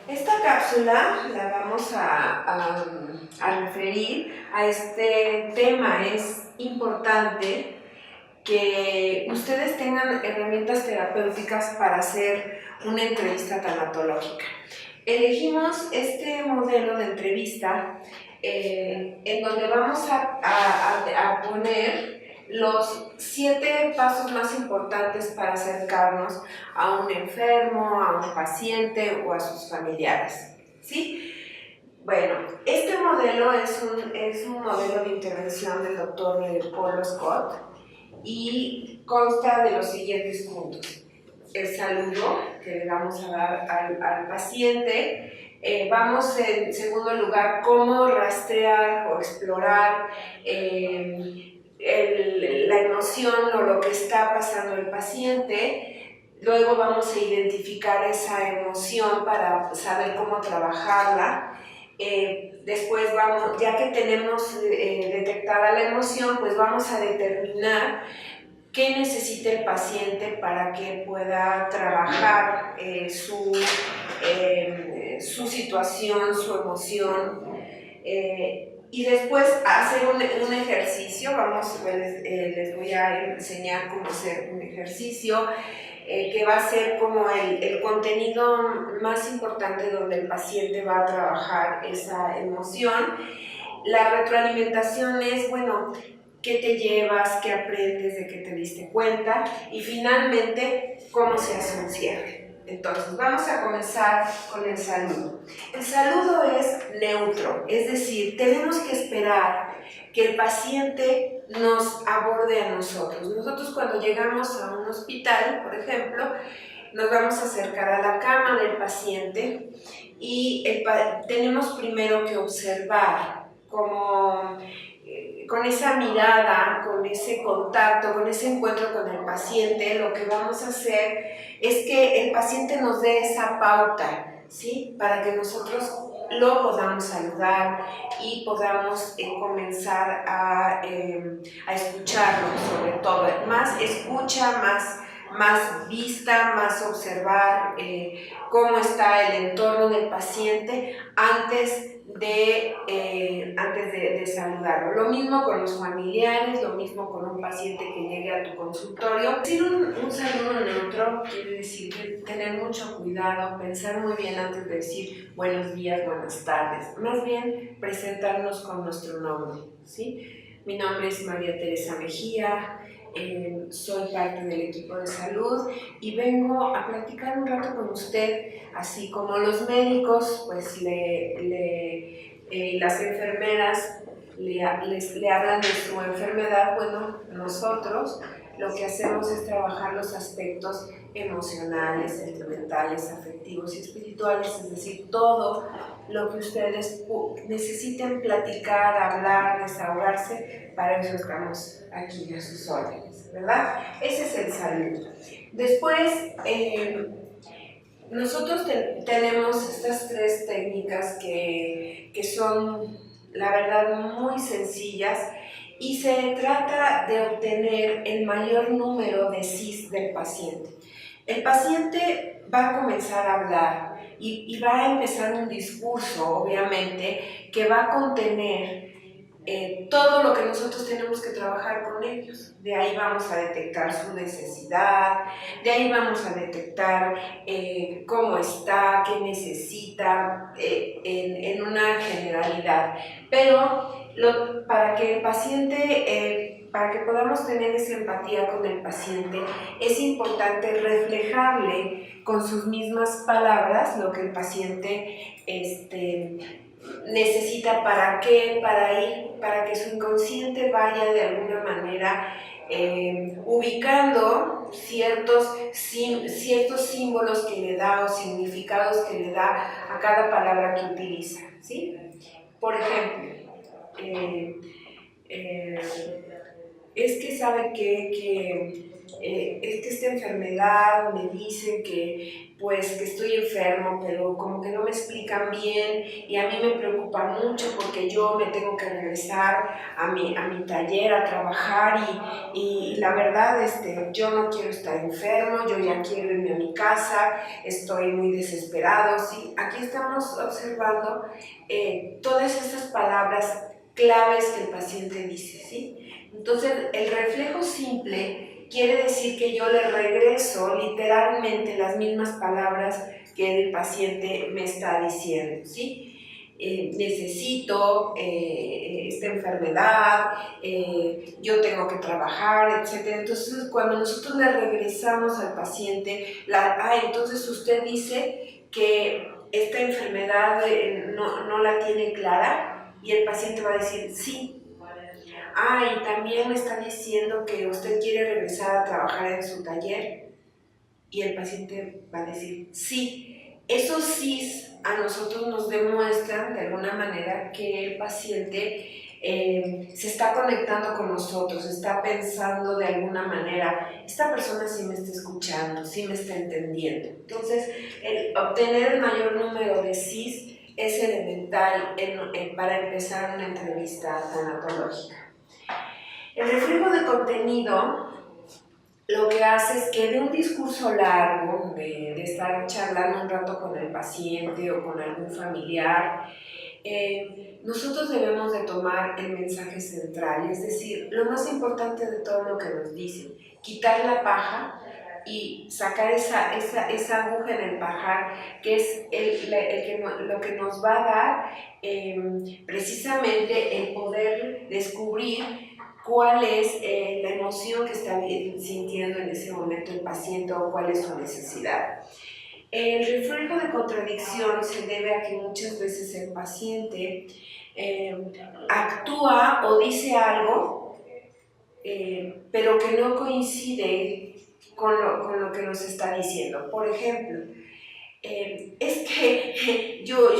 Esta cápsula la vamos a referir a este tema. Es importante que ustedes tengan herramientas terapéuticas para hacer una entrevista tanatológica. Elegimos este modelo de entrevista en donde vamos a poner los 7 pasos más importantes para acercarnos a un enfermo, a un paciente o a sus familiares, ¿sí? Bueno, este modelo es un modelo de intervención del doctor Paul Scott y consta de los siguientes puntos: el saludo que le vamos a dar al paciente. Vamos, en segundo lugar, cómo rastrear o explorar la emoción o lo que está pasando el paciente. Luego vamos a identificar esa emoción para saber cómo trabajarla. Después vamos, ya que tenemos detectada la emoción, pues vamos a determinar qué necesita el paciente para que pueda trabajar su situación, su emoción. Y después hacer un ejercicio. Les voy a enseñar cómo hacer un ejercicio que va a ser como el contenido más importante donde el paciente va a trabajar esa emoción. La retroalimentación es, bueno, ¿qué te llevas? ¿Qué aprendes? ¿De qué te diste cuenta? Y finalmente, ¿cómo se hace un cierre? Entonces, vamos a comenzar con el saludo. El saludo es neutro, es decir, tenemos que esperar que el paciente nos aborde a nosotros. Nosotros cuando llegamos a un hospital, por ejemplo, nos vamos a acercar a la cama del paciente y tenemos primero que observar cómo con esa mirada, con ese contacto, con ese encuentro con el paciente, lo que vamos a hacer es que el paciente nos dé esa pauta, ¿sí? Para que nosotros lo podamos saludar y podamos comenzar a escucharlo, sobre todo. Más escucha, más vista, más observar cómo está el entorno del paciente antes de saludarlo. Lo mismo con los familiares, lo mismo con un paciente que llegue a tu consultorio. Decir un saludo neutro quiere decir tener mucho cuidado, pensar muy bien antes de decir buenos días, buenas tardes. Más bien presentarnos con nuestro nombre, ¿sí? Mi nombre es María Teresa Mejía. Soy parte del equipo de salud y vengo a platicar un rato con usted, así como los médicos, pues las enfermeras le hablan de su enfermedad. Bueno, nosotros lo que hacemos es trabajar los aspectos emocionales, sentimentales, afectivos y espirituales, es decir, todo lo que ustedes necesiten platicar, hablar, desahogarse. Para eso estamos aquí a sus órdenes, ¿verdad? Ese es el saludo. Después, nosotros tenemos estas 3 técnicas que son, la verdad, muy sencillas, y se trata de obtener el mayor número de sís del paciente. El paciente va a comenzar a hablar y va a empezar un discurso, obviamente, que va a contener todo lo que nosotros tenemos que trabajar con ellos. De ahí vamos a detectar su necesidad, de ahí vamos a detectar cómo está, qué necesita, en una generalidad. Pero para que el paciente, para que podamos tener esa empatía con el paciente, es importante reflejarle con sus mismas palabras lo que el paciente necesita. ¿Para qué? Para que su inconsciente vaya de alguna manera ubicando ciertos símbolos que le da o significados que le da a cada palabra que utiliza, ¿sí? Por ejemplo, es que sabe que es que esta enfermedad me dicen que pues que estoy enfermo, pero como que no me explican bien y a mí me preocupa mucho porque yo me tengo que regresar a mi taller a trabajar y la verdad yo no quiero estar enfermo, yo ya quiero irme a mi casa, estoy muy desesperado, ¿sí? Aquí estamos observando todas esas palabras claves que el paciente dice, ¿sí? Entonces el reflejo simple quiere decir que yo le regreso literalmente las mismas palabras que el paciente me está diciendo, ¿sí? Necesito esta enfermedad, yo tengo que trabajar, etc. Entonces, cuando nosotros le regresamos al paciente, entonces usted dice que esta enfermedad no la tiene clara, y el paciente va a decir sí. Y también me está diciendo que usted quiere regresar a trabajar en su taller, y el paciente va a decir sí. Esos sís a nosotros nos demuestran de alguna manera que el paciente se está conectando con nosotros, está pensando de alguna manera, esta persona sí me está escuchando, sí me está entendiendo. Entonces, el obtener el mayor número de sís es elemental para empezar una entrevista tanatológica. El reflejo de contenido lo que hace es que de un discurso largo, de estar charlando un rato con el paciente o con algún familiar, nosotros debemos de tomar el mensaje central, es decir, lo más importante de todo lo que nos dicen, quitar la paja y sacar esa aguja en el pajar, que es lo que nos va a dar precisamente el poder descubrir cuál es la emoción que está sintiendo en ese momento el paciente o cuál es su necesidad. El reflejo de contradicción se debe a que muchas veces el paciente actúa o dice algo, pero que no coincide con lo que nos está diciendo. Por ejemplo, es que yo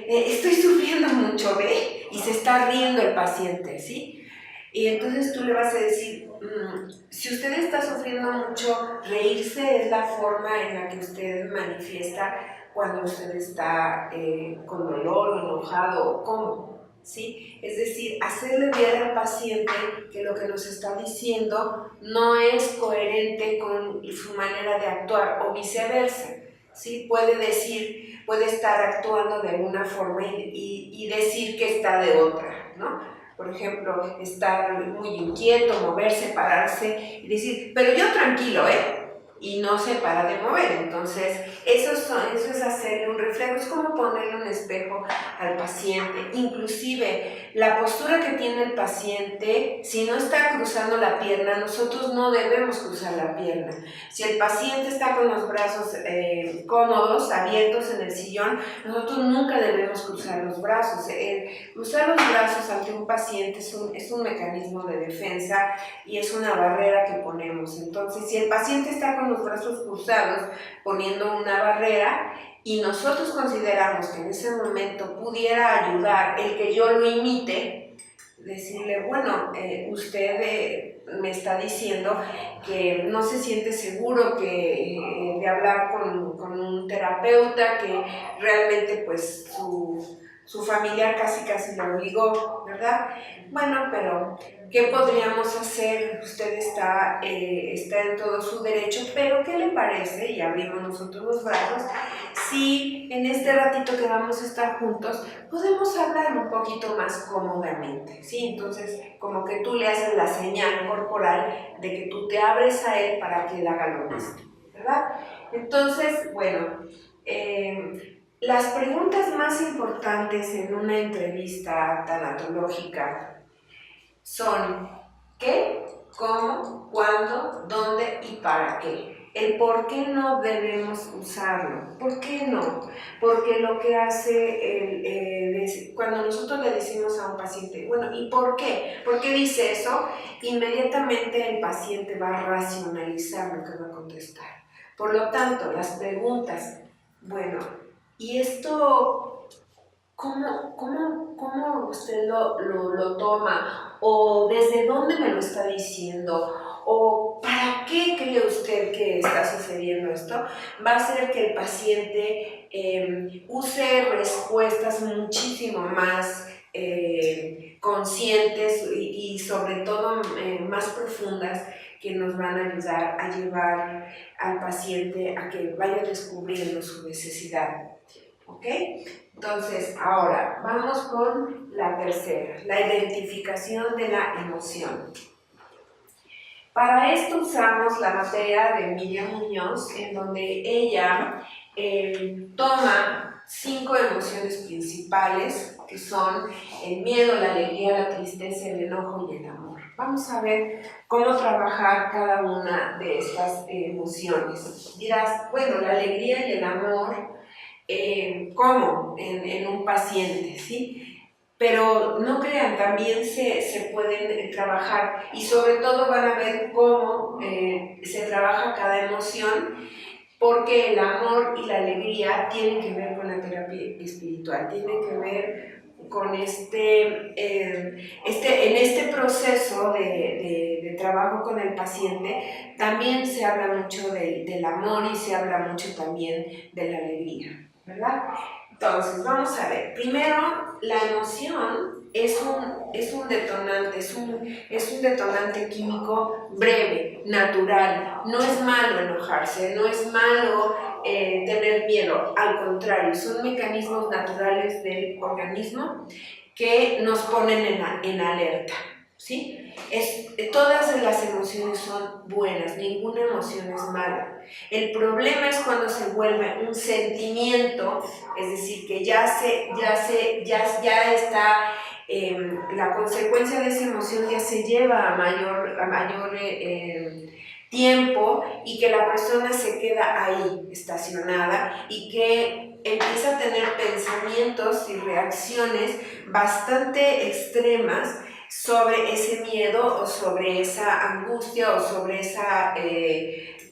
estoy sufriendo mucho, ¿ve? Y se está riendo el paciente, ¿sí? Y entonces tú le vas a decir, si usted está sufriendo mucho, reírse es la forma en la que usted manifiesta cuando usted está con dolor o enojado o cómodo, ¿sí? Es decir, hacerle ver al paciente que lo que nos está diciendo no es coherente con su manera de actuar o viceversa, ¿sí? Puede estar actuando de una forma y decir que está de otra, ¿no? Por ejemplo, estar muy inquieto, moverse, pararse y decir, pero yo tranquilo, ¿eh? Y no se para de mover. Entonces, eso es hacerle un reflejo, es como ponerle un espejo al paciente. Inclusive, la postura que tiene el paciente, si no está cruzando la pierna, nosotros no debemos cruzar la pierna. Si el paciente está con los brazos cómodos, abiertos en el sillón, nosotros nunca debemos cruzar los brazos. Cruzar los brazos ante un paciente es un mecanismo de defensa y es una barrera que ponemos. Entonces, si el paciente está con los brazos cruzados poniendo una barrera y nosotros consideramos que en ese momento pudiera ayudar el que yo lo imite, decirle, bueno, usted me está diciendo que no se siente seguro de hablar con un terapeuta, que realmente pues su familiar casi lo obligó, ¿verdad? Bueno, pero ¿qué podríamos hacer? Usted está en todo su derecho, pero ¿qué le parece? Y abrimos nosotros los brazos. Si en este ratito que vamos a estar juntos, podemos hablar un poquito más cómodamente, ¿sí? Entonces, como que tú le haces la señal corporal de que tú te abres a él para que él haga lo mismo, ¿verdad? Entonces, bueno, las preguntas más importantes en una entrevista tanatológica son ¿qué?, ¿cómo?, ¿cuándo?, ¿dónde? y ¿para qué? El por qué no debemos usarlo. ¿Por qué no? Porque lo que hace, cuando nosotros le decimos a un paciente, bueno, ¿y por qué? ¿Por qué dice eso? Inmediatamente el paciente va a racionalizar lo que va a contestar. Por lo tanto, las preguntas, bueno, ¿y esto cómo usted lo toma? ¿O desde dónde me lo está diciendo? ¿O para qué qué cree usted que está sucediendo esto? Va a hacer que el paciente use respuestas muchísimo más conscientes y sobre todo más profundas, que nos van a ayudar a llevar al paciente a que vaya descubriendo su necesidad. ¿Ok? Entonces, ahora vamos con la tercera, la identificación de la emoción. Para esto usamos la materia de Miriam Muñoz, en donde ella toma 5 emociones principales, que son el miedo, la alegría, la tristeza, el enojo y el amor. Vamos a ver cómo trabajar cada una de estas emociones. Dirás, bueno, la alegría y el amor, ¿cómo? En un paciente, ¿sí? Pero no crean, también se pueden trabajar, y sobre todo van a ver cómo se trabaja cada emoción, porque el amor y la alegría tienen que ver con la terapia espiritual, tienen que ver con en este proceso de trabajo con el paciente. También se habla mucho del amor y se habla mucho también de la alegría, ¿verdad? Entonces, vamos a ver. Primero, la emoción es un detonante, es un detonante químico breve, natural. No es malo enojarse, no es malo tener miedo. Al contrario, son mecanismos naturales del organismo que nos ponen en alerta, ¿sí? Todas las emociones son buenas, ninguna emoción es mala. El problema es cuando se vuelve un sentimiento, es decir, que ya está, la consecuencia de esa emoción ya se lleva a mayor tiempo, y que la persona se queda ahí estacionada y que empieza a tener pensamientos y reacciones bastante extremas sobre ese miedo o sobre esa angustia o sobre esa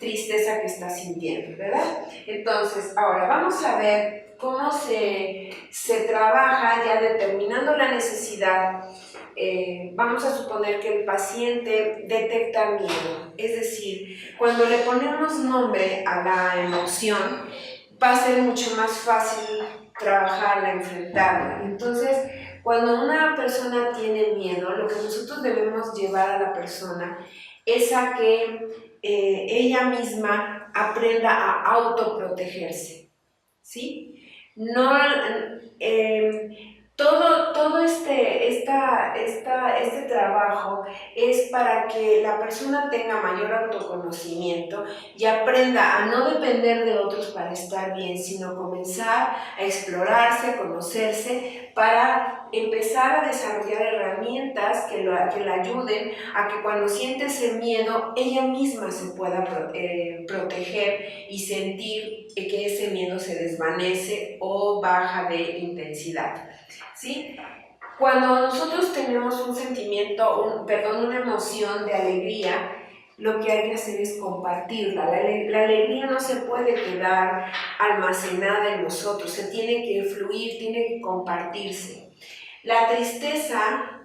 tristeza que está sintiendo, ¿verdad? Entonces, ahora vamos a ver cómo se trabaja ya determinando la necesidad. Vamos a suponer que el paciente detecta miedo, es decir, cuando le ponemos nombre a la emoción, va a ser mucho más fácil trabajarla, enfrentarla. Entonces, cuando una persona tiene miedo, lo que nosotros debemos llevar a la persona es a que ella misma aprenda a autoprotegerse, ¿sí? No, todo este trabajo es para que la persona tenga mayor autoconocimiento y aprenda a no depender de otros para estar bien, sino comenzar a explorarse, a conocerse, para empezar a desarrollar herramientas que la ayuden a que cuando siente ese miedo, ella misma se pueda proteger y sentir que ese miedo se desvanece o baja de intensidad, ¿sí? Cuando nosotros tenemos un sentimiento, una emoción de alegría, lo que hay que hacer es compartirla. La alegría no se puede quedar almacenada en nosotros, se tiene que fluir, tiene que compartirse. La tristeza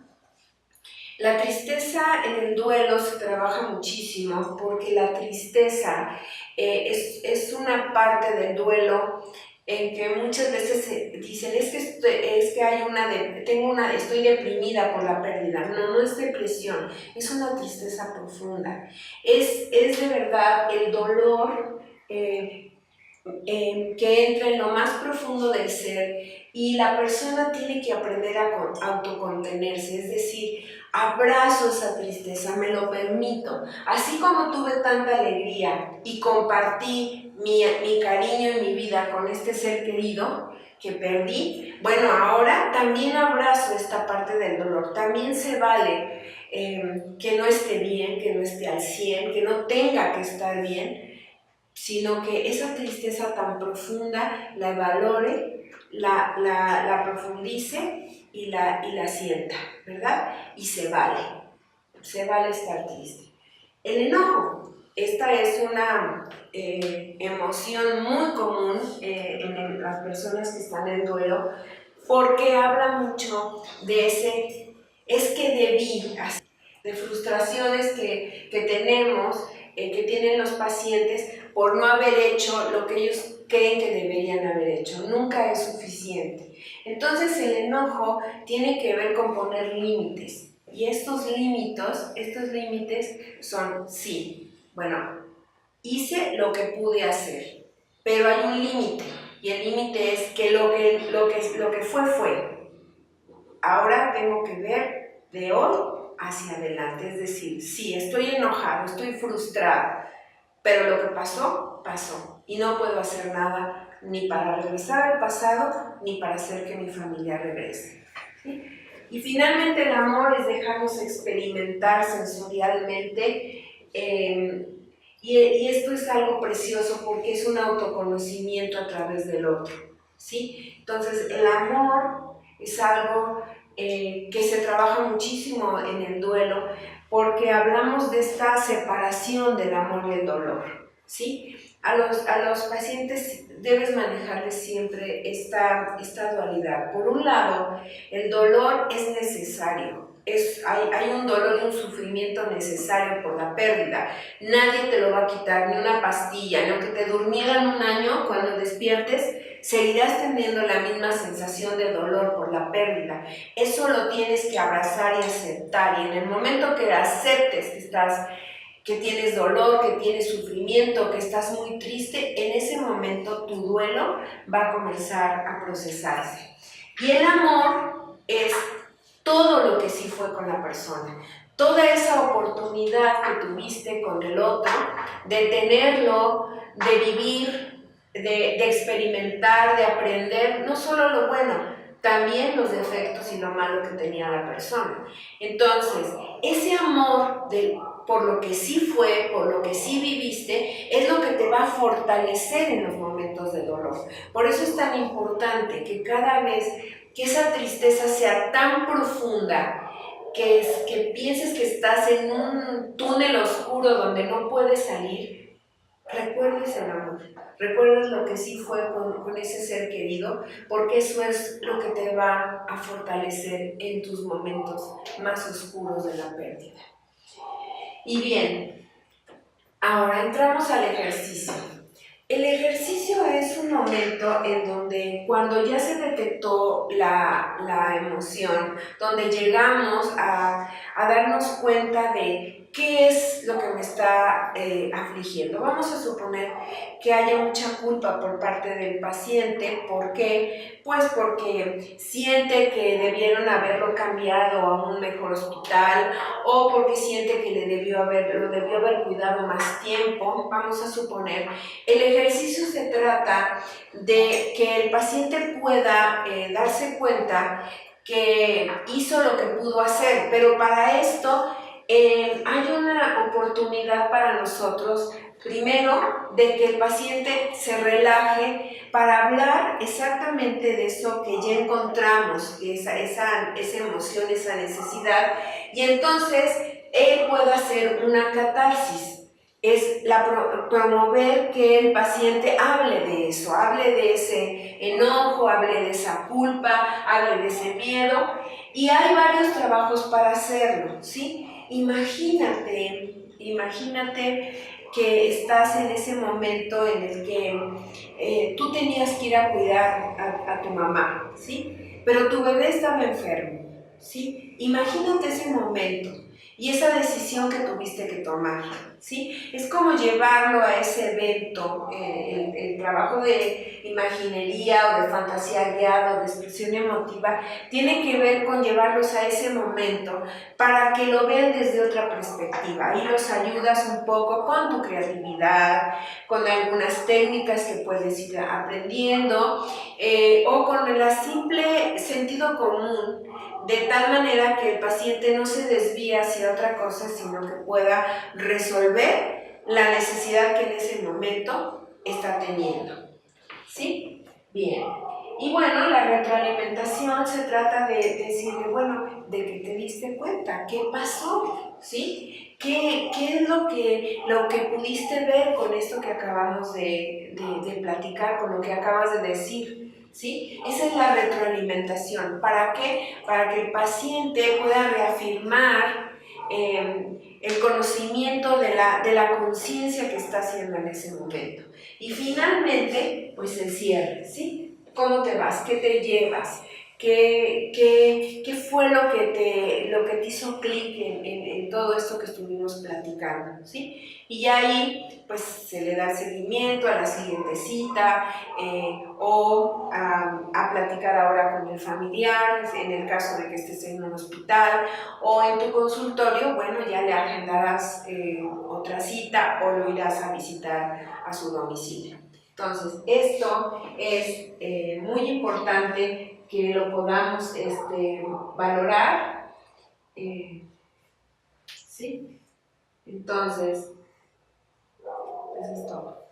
en el duelo se trabaja muchísimo, porque la tristeza es una parte del duelo en que muchas veces se dicen, es que hay estoy deprimida por la pérdida. No es depresión, es una tristeza profunda. Es de verdad el dolor que entra en lo más profundo del ser, y la persona tiene que aprender a autocontenerse, es decir, abrazo esa tristeza, me lo permito. Así como tuve tanta alegría y compartí mi cariño y mi vida con este ser querido que perdí, bueno, ahora también abrazo esta parte del dolor. También se vale que no esté bien, que no esté al 100, que no tenga que estar bien, sino que esa tristeza tan profunda la valore, la profundice y la sienta, ¿verdad? Y se vale estar triste. El enojo, esta es una emoción muy común en las personas que están en duelo, porque habla mucho de es que debí, de frustraciones que tenemos, que tienen los pacientes por no haber hecho lo que ellos creen que deberían haber hecho. Nunca es suficiente. Entonces el enojo tiene que ver con poner límites. Y estos límites son sí. Bueno, hice lo que pude hacer, pero hay un límite. Y el límite es que lo que fue. Ahora tengo que ver de hoy hacia adelante. Es decir, sí, estoy enojado, estoy frustrado, pero lo que pasó, pasó. Y no puedo hacer nada ni para regresar al pasado, ni para hacer que mi familia regrese. ¿Sí? Y finalmente el amor es dejarnos experimentar sensorialmente, y esto es algo precioso porque es un autoconocimiento a través del otro. ¿Sí? Entonces el amor es algo que se trabaja muchísimo en el duelo porque hablamos de esta separación del amor y el dolor. ¿Sí? A los pacientes debes manejarles siempre esta dualidad. Por un lado, el dolor es necesario. Hay un dolor y un sufrimiento necesario por la pérdida. Nadie te lo va a quitar, ni una pastilla, ni aunque te durmieran un año, cuando despiertes, seguirás teniendo la misma sensación de dolor por la pérdida. Eso lo tienes que abrazar y aceptar. Y en el momento que aceptes que tienes dolor, que tienes sufrimiento, que estás muy triste, en ese momento tu duelo va a comenzar a procesarse. Y el amor es todo lo que sí fue con la persona, toda esa oportunidad que tuviste con el otro, de tenerlo, de vivir, de experimentar, de aprender, no solo lo bueno, también los defectos y lo malo que tenía la persona. Entonces, ese amor por lo que sí fue, por lo que sí viviste, es lo que te va a fortalecer en los momentos de dolor. Por eso es tan importante que cada vez que esa tristeza sea tan profunda, que pienses que estás en un túnel oscuro donde no puedes salir, recuerdes el amor, recuerdes lo que sí fue con ese ser querido, porque eso es lo que te va a fortalecer en tus momentos más oscuros de la pérdida. Y bien, ahora entramos al ejercicio. El ejercicio es un momento en donde cuando ya se detectó la emoción, donde llegamos a darnos cuenta de qué es lo que me está afligiendo. Vamos a suponer que haya mucha culpa por parte del paciente. ¿Por qué? Pues porque siente que debieron haberlo cambiado a un mejor hospital o porque siente que lo debió haber cuidado más tiempo. Vamos a suponer. El ejercicio se trata de que el paciente pueda darse cuenta que hizo lo que pudo hacer, pero para esto hay una oportunidad para nosotros, primero, de que el paciente se relaje para hablar exactamente de eso que ya encontramos, esa emoción, esa necesidad, y entonces él pueda hacer una catarsis. Es promover que el paciente hable de eso, hable de ese enojo, hable de esa culpa, hable de ese miedo, y hay varios trabajos para hacerlo, ¿sí? Imagínate que estás en ese momento en el que tú tenías que ir a cuidar a tu mamá, ¿sí? Pero tu bebé estaba enfermo, ¿sí? Imagínate ese momento y esa decisión que tuviste que tomar, ¿sí? Es como llevarlo a ese evento. El trabajo de imaginería o de fantasía guiada o de expresión emotiva tiene que ver con llevarlos a ese momento para que lo vean desde otra perspectiva. Ahí los ayudas un poco con tu creatividad, con algunas técnicas que puedes ir aprendiendo, o con el simple sentido común, de tal manera que el paciente no se desvíe hacia otra cosa, sino que pueda resolver la necesidad que en ese momento está teniendo. ¿Sí? Bien. Y bueno, la retroalimentación se trata de decirle, bueno, de que te diste cuenta, ¿qué pasó? ¿Sí? ¿Qué es lo que pudiste ver con esto que acabamos de platicar, con lo que acabas de decir? ¿Sí? Esa es la retroalimentación. ¿Para qué? Para que el paciente pueda reafirmar el conocimiento de la conciencia que está haciendo en ese momento. Y finalmente, pues el cierre, ¿sí? ¿Cómo te vas? ¿Qué te llevas? ¿Qué fue lo que te hizo clic en todo esto que estuvimos platicando? ¿Sí? Y ahí pues se le da seguimiento a la siguiente cita o a platicar ahora con el familiar, en el caso de que estés en un hospital o en tu consultorio, bueno, ya le agendarás otra cita o lo irás a visitar a su domicilio. Entonces, esto es muy importante que lo podamos valorar. ¿Sí? Entonces, eso es todo.